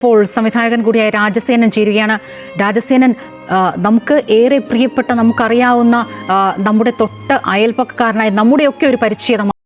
ഇപ്പോൾ സംവിധായകൻ കൂടിയായ രാജസേനൻ ചേരുകയാണ്. രാജസേനൻ, നമുക്ക് ഏറെ പ്രിയപ്പെട്ട, നമുക്കറിയാവുന്ന, നമ്മുടെ തൊട്ട് അയൽപക്കക്കാരനായ നമ്മുടെയൊക്കെ ഒരു പരിച്ഛേദമാണ്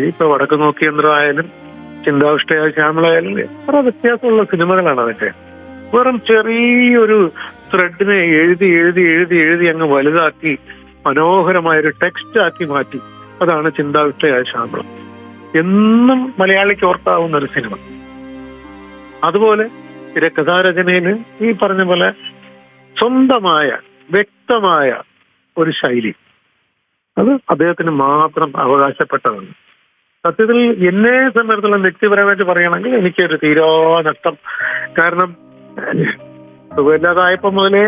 ഇപ്പൊ വടക്ക് നോക്കിയന്ത്രമായാലും ചിന്താവിഷ്ടയായ ശ്യാമളായാലും എത്ര വ്യത്യാസമുള്ള സിനിമകളാണ് അതൊക്കെ. വെറും ചെറിയൊരു ത്രെഡിനെ എഴുതി എഴുതി എഴുതി എഴുതി അങ്ങ് വലുതാക്കി മനോഹരമായൊരു ടെക്സ്റ്റ് ആക്കി മാറ്റി. അതാണ് ചിന്താവിഷ്ടയായ ശ്യാമളം. എന്നും മലയാളിക്ക് ഓർക്കാവുന്ന ഒരു സിനിമ. അതുപോലെ തിരക്കഥാരചനയില് ഈ പറഞ്ഞ പോലെ സ്വന്തമായ വ്യക്തമായ ഒരു ശൈലി, അത് അദ്ദേഹത്തിന് മാത്രം അവകാശപ്പെട്ടതാണ്. സത്യത്തിൽ എന്നെ സംബന്ധിച്ചുള്ള വ്യക്തിപരമായിട്ട് പറയുകയാണെങ്കിൽ എനിക്കൊരു തീരാ നഷ്ടം. കാരണം സുഖമില്ലാതായപ്പോ മുതലേ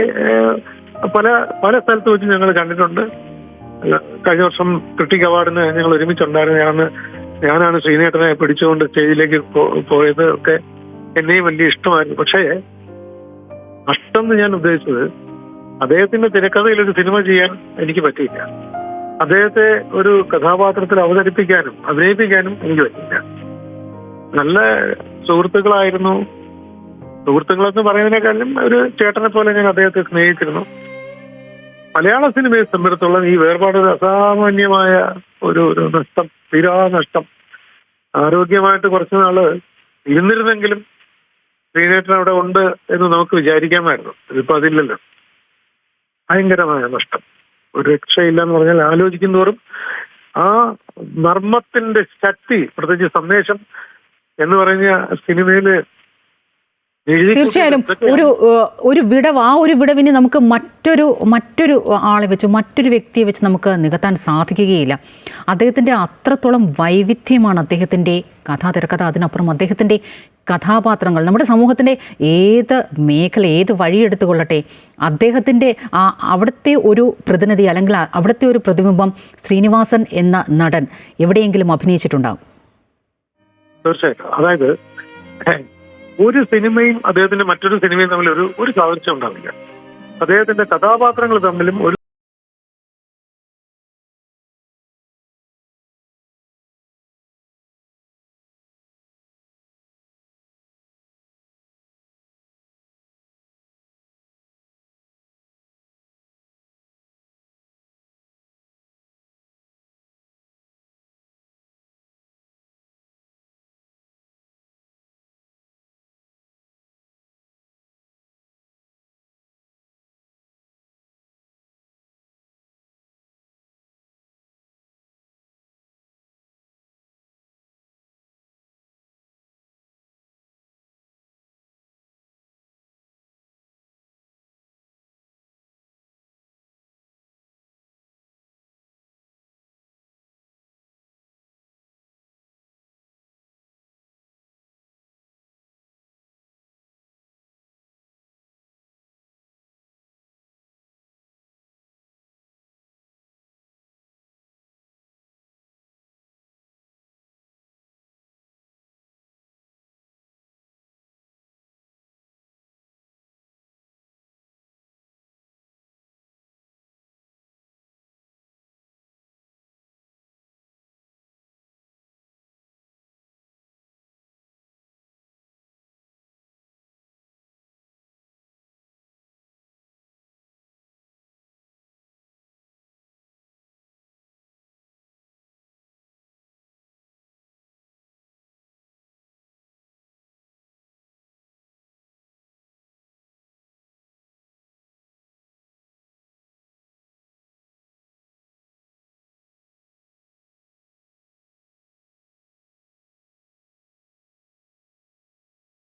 പല പല സ്ഥലത്ത് വെച്ച് ഞങ്ങൾ കണ്ടിട്ടുണ്ട്. കഴിഞ്ഞ വർഷം ക്രിട്ടിക് അവാർഡിന് ഞങ്ങൾ ഒരുമിച്ചുണ്ടായിരുന്നു. ഞാനാണ് ശ്രീനേട്ടനെ പിടിച്ചുകൊണ്ട് സ്റ്റേജിലേക്ക് പോയത്. ഒക്കെ എന്നെയും വലിയ ഇഷ്ടമായിരുന്നു. പക്ഷേ നഷ്ടം എന്ന് ഞാൻ ഉദ്ദേശിച്ചത്, അദ്ദേഹത്തിന്റെ തിരക്കഥയിൽ ഒരു സിനിമ ചെയ്യാൻ എനിക്ക് പറ്റിയില്ല. അദ്ദേഹത്തെ ഒരു കഥാപാത്രത്തിൽ അവതരിപ്പിക്കാനും അഭിനയിപ്പിക്കാനും എനിക്ക് പറ്റില്ല. നല്ല സുഹൃത്തുക്കളായിരുന്നു. സുഹൃത്തുക്കളെന്ന് പറയുന്നതിനേക്കാളും ഒരു ചേട്ടനെ പോലെ ഞാൻ അദ്ദേഹത്തെ സ്നേഹിച്ചിരുന്നു. മലയാള സിനിമയെ സംബന്ധിച്ചിടത്തോളം ഈ വേർപാട് ഒരു അസാമാന്യമായ ഒരു നഷ്ടം, തീരാ നഷ്ടം. ആരോഗ്യമായിട്ട് കുറച്ചു നാള് ഇരുന്നിരുന്നെങ്കിലും ശ്രീനേട്ടൻ അവിടെ ഉണ്ട് എന്ന് നമുക്ക് വിചാരിക്കാമായിരുന്നു. ഇതിപ്പോ അതില്ലല്ലോ. ഭയങ്കരമായ നഷ്ടം. ഒരു രക്ഷയില്ല എന്ന് പറഞ്ഞാൽ ആലോചിക്കുന്നതോറും ആ നർമ്മത്തിന്റെ ശക്തി, പ്രത്യേകിച്ച് സന്ദേശം എന്ന് പറഞ്ഞ സിനിമയില് തീർച്ചയായും ഒരു വിടവ്, ആ ഒരു വിടവിന് നമുക്ക് മറ്റൊരു ആളെ വെച്ച്, മറ്റൊരു വ്യക്തിയെ വെച്ച് നമുക്ക് നികത്താൻ സാധിക്കുകയില്ല. അദ്ദേഹത്തിൻ്റെ അത്രത്തോളം വൈവിധ്യമാണ് അദ്ദേഹത്തിൻ്റെ തിരക്കഥ. അതിനപ്പുറം അദ്ദേഹത്തിൻ്റെ കഥാപാത്രങ്ങൾ, നമ്മുടെ സമൂഹത്തിൻ്റെ ഏത് മേഖല, ഏത് വഴിയെടുത്തുകൊള്ളട്ടെ, അദ്ദേഹത്തിൻ്റെ അവിടുത്തെ ഒരു പ്രതിനിധി അല്ലെങ്കിൽ അവിടുത്തെ ഒരു പ്രതിബിംബം ശ്രീനിവാസൻ എന്ന നടൻ എവിടെയെങ്കിലും അഭിനയിച്ചിട്ടുണ്ടാകും. തീർച്ചയായിട്ടും. അതായത് ഒരു സിനിമയും അദ്ദേഹത്തിന്റെ മറ്റൊരു സിനിമയും തമ്മിൽ ഒരു സാദൃശ്യം ഉണ്ടാവില്ല. അദ്ദേഹത്തിന്റെ കഥാപാത്രങ്ങൾ തമ്മിലും ഒരു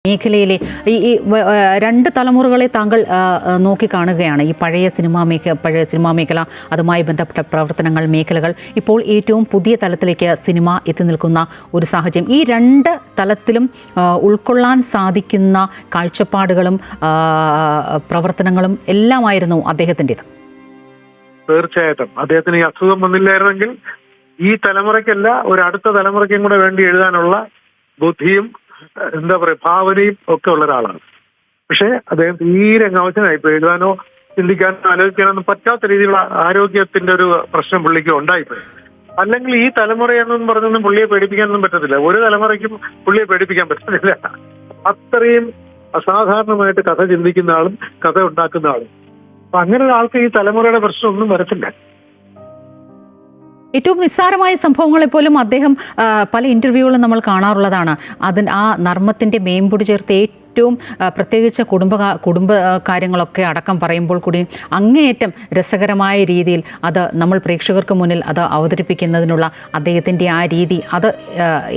മേഖലയിലെ ഈ രണ്ട് തലമുറകളെ താങ്കൾ നോക്കിക്കാണുകയാണ്. ഈ പഴയ സിനിമാ മേഖല, അതുമായി ബന്ധപ്പെട്ട പ്രവർത്തനങ്ങൾ, മേഖലകൾ, ഇപ്പോൾ ഏറ്റവും പുതിയ തലത്തിലേക്ക് സിനിമ എത്തി നിൽക്കുന്ന ഒരു സാഹചര്യം. ഈ രണ്ട് തലത്തിലും ഉൾക്കൊള്ളാൻ സാധിക്കുന്ന കാഴ്ചപ്പാടുകളും പ്രവർത്തനങ്ങളും എല്ലാമായിരുന്നു അദ്ദേഹത്തിൻ്റെത്. തീർച്ചയായിട്ടും അദ്ദേഹത്തിന് ഈ അസുഖം വന്നില്ലായിരുന്നെങ്കിൽ ഈ തലമുറയ്ക്കല്ല ഒരു അടുത്ത തലമുറയ്ക്കും കൂടെ വേണ്ടി എഴുതാനുള്ള ബുദ്ധിയും ഭാവനയും ഒക്കെ ഉള്ള ഒരാളാണ്. പക്ഷെ അദ്ദേഹം തീരെ അവശനായി ഇപ്പൊ എഴുതാനോ ചിന്തിക്കാനോ ആലോചിക്കാനോ പറ്റാത്ത രീതിയിലുള്ള ആരോഗ്യത്തിന്റെ ഒരു പ്രശ്നം പുള്ളിക്ക് ഉണ്ടായിപ്പോയി. അല്ലെങ്കിൽ ഈ തലമുറയെന്നൊന്നും പറഞ്ഞൊന്നും പുള്ളിയെ പേടിപ്പിക്കാനൊന്നും പറ്റത്തില്ല. ഒരു തലമുറയ്ക്കും പുള്ളിയെ പേടിപ്പിക്കാൻ പറ്റത്തില്ല. അത്രയും അസാധാരണമായിട്ട് കഥ ചിന്തിക്കുന്ന ആളും കഥ ഉണ്ടാക്കുന്ന ആളും. അപ്പൊ അങ്ങനെ ഒരാൾക്ക് ഈ തലമുറയുടെ പ്രശ്നം ഒന്നും വരത്തില്ല. ഏറ്റവും നിസ്സാരമായ സംഭവങ്ങളെപ്പോലും അദ്ദേഹം പല ഇൻ്റർവ്യൂകളും നമ്മൾ കാണാറുള്ളതാണ്. ആ നർമ്മത്തിൻ്റെ മേമ്പൊടി ചേർത്ത് ഏറ്റവും പ്രത്യേകിച്ച് കുടുംബ കാര്യങ്ങളൊക്കെ അടക്കം പറയുമ്പോൾ കൂടി അങ്ങേയറ്റം രസകരമായ രീതിയിൽ അത് നമ്മൾ പ്രേക്ഷകർക്ക് മുന്നിൽ അത് അവതരിപ്പിക്കുന്നതിനുള്ള അദ്ദേഹത്തിൻ്റെ ആ രീതി, അത്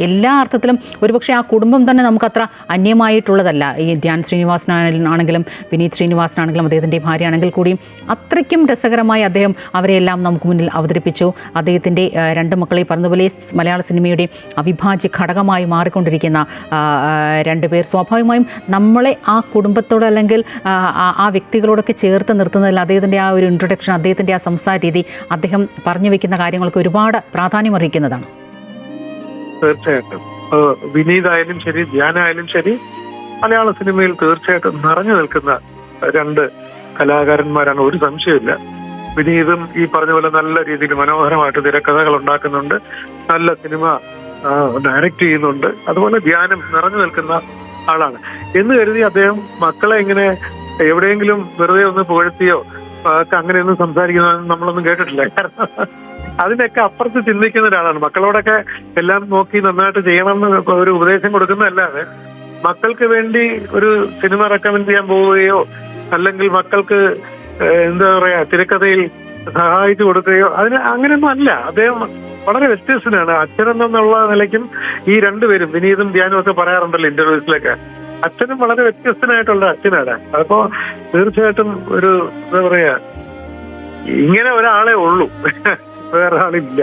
എല്ലാ അർത്ഥത്തിലും ഒരുപക്ഷെ ആ കുടുംബം തന്നെ നമുക്കത്ര അന്യമായിട്ടുള്ളതല്ല. ഈ ധ്യാൻ ശ്രീനിവാസനാണെങ്കിലും വിനീത് ശ്രീനിവാസനാണെങ്കിലും അദ്ദേഹത്തിൻ്റെ ഭാര്യയാണെങ്കിൽ കൂടിയും അത്രയ്ക്കും രസകരമായി അദ്ദേഹം അവരെയെല്ലാം നമുക്ക് മുന്നിൽ അവതരിപ്പിച്ചു. അദ്ദേഹത്തിൻ്റെ രണ്ട് മക്കളെ പറഞ്ഞതുപോലെ മലയാള സിനിമയുടെ അവിഭാജ്യ ഘടകമായി മാറിക്കൊണ്ടിരിക്കുന്ന രണ്ടുപേർ, സ്വാഭാവികമായും നമ്മളെ ആ കുടുംബത്തോട് അല്ലെങ്കിൽ ആ വ്യക്തികളോടൊക്കെ ചേർത്ത് നിർത്തുന്നതിൽ അദ്ദേഹത്തിൻ്റെ ആ ഒരു ഇൻട്രൊഡക്ഷൻ, അദ്ദേഹത്തിൻ്റെ ആ സംസാര രീതി, അദ്ദേഹം പറഞ്ഞു വെക്കുന്ന കാര്യങ്ങൾക്ക് ഒരുപാട് പ്രാധാന്യം അർഹിക്കുന്നതാണ്. തീർച്ചയായിട്ടും വിനീതായാലും ശരി, ധ്യാനായാലും ശരി, മലയാള സിനിമയിൽ തീർച്ചയായിട്ടും നിറഞ്ഞു നിൽക്കുന്ന രണ്ട് കലാകാരന്മാരാണ്, ഒരു സംശയമില്ല. വിനീതും ഈ പറഞ്ഞ പോലെ നല്ല രീതിയിൽ മനോഹരമായിട്ട് തിരക്കഥകൾ ഉണ്ടാക്കുന്നുണ്ട്, നല്ല സിനിമ ഡയറക്റ്റ് ചെയ്യുന്നുണ്ട്. അതുപോലെ ധ്യാനം നിറഞ്ഞു നിൽക്കുന്ന ആളാണ് എന്ന് കരുതി അദ്ദേഹം മക്കളെ ഇങ്ങനെ എവിടെയെങ്കിലും വെറുതെ ഒന്ന് പുകഴ്ത്തിയോ അങ്ങനെയൊന്നും സംസാരിക്കുന്ന നമ്മളൊന്നും കേട്ടിട്ടില്ല. കാരണം അതിനൊക്കെ അപ്പുറത്ത് ചിന്തിക്കുന്ന ഒരാളാണ്. മക്കളോടൊക്കെ എല്ലാം നോക്കി നന്നായിട്ട് ചെയ്യണമെന്ന് ഒരു ഉപദേശം കൊടുക്കുന്നതല്ലാതെ മക്കൾക്ക് വേണ്ടി ഒരു സിനിമ റെക്കമെൻഡ് ചെയ്യാൻ പോവുകയോ അല്ലെങ്കിൽ മക്കൾക്ക് തിരക്കഥയിൽ സഹായിച്ചു കൊടുക്കുകയോ അങ്ങനെയൊന്നും അല്ല. അദ്ദേഹം വളരെ വ്യത്യസ്തനാണ്. അച്ഛനെന്നുള്ള നിലയ്ക്കും ഈ രണ്ടുപേരും വിനീതും ധ്യാനും ഒക്കെ പറയാറുണ്ടല്ലോ ഇന്റർവ്യൂസിലൊക്കെ, അച്ഛനും വളരെ വ്യത്യസ്തനായിട്ടുള്ള അച്ഛനാണ്. അപ്പോ തീർച്ചയായിട്ടും ഒരു ഇങ്ങനെ ഒരാളെ ഉള്ളൂ, വേറെ ആളില്ല.